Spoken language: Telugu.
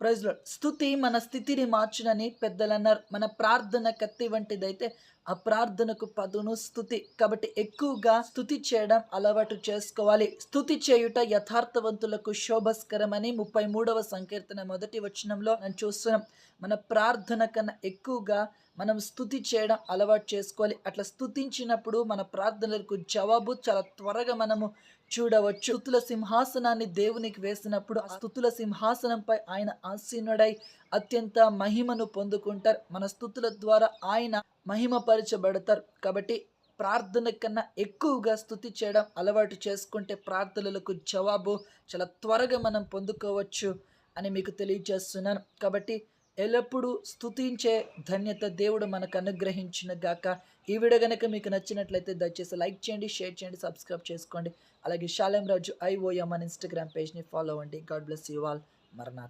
Praise lord. స్తుతి మన స్థితిని మార్చునని పెద్దలన్నారు. మన ప్రార్థన కత్తి వంటిదైతే ఆ ప్రార్థనకు పదును స్తుతి. కాబట్టి ఎక్కువగా స్తుతి చేయడం అలవాటు చేసుకోవాలి. స్తుతి చేయుట యథార్థవంతులకు శోభస్కరమని 33వ సంకీర్తన మొదటి వచనంలో మనం చూస్తున్నాం. మన ప్రార్థన కన్నా ఎక్కువగా మనం స్తుతి చేయడం అలవాటు చేసుకోవాలి. అట్లా స్తుతించినప్పుడు మన ప్రార్థనలకు జవాబు చాలా త్వరగా మనము చూడవచ్చు. స్తుతుల సింహాసనాన్ని దేవునికి వేసినప్పుడు ఆ స్తుతుల సింహాసనంపై ఆయన ఆసీనుడై అత్యంత మహిమను పొందుకుంటారు. మన స్తుతుల ద్వారా ఆయన మహిమపరచబడతారు. కాబట్టి ప్రార్థన కన్నా ఎక్కువగా స్తుతి చేయడం అలవాటు చేసుకుంటే ప్రార్థనలకు జవాబు చాలా త్వరగా మనం పొందుకోవచ్చు అని మీకు తెలియజేస్తున్నాను. కాబట్టి ఎల్లప్పుడూ స్తుతించే ధన్యత దేవుడు మనకు అనుగ్రహించిన గాక. ఈ వీడియో గనక మీకు నచ్చినట్లయితే దయచేసి లైక్ చేయండి, షేర్ చేయండి, సబ్స్క్రైబ్ చేసుకోండి. అలాగే షాలేం రాజు IOM అని ఇన్‌స్టాగ్రామ్ పేజ్‌ని ఫాలో అవ్వండి. God bless you all. మరణాథ.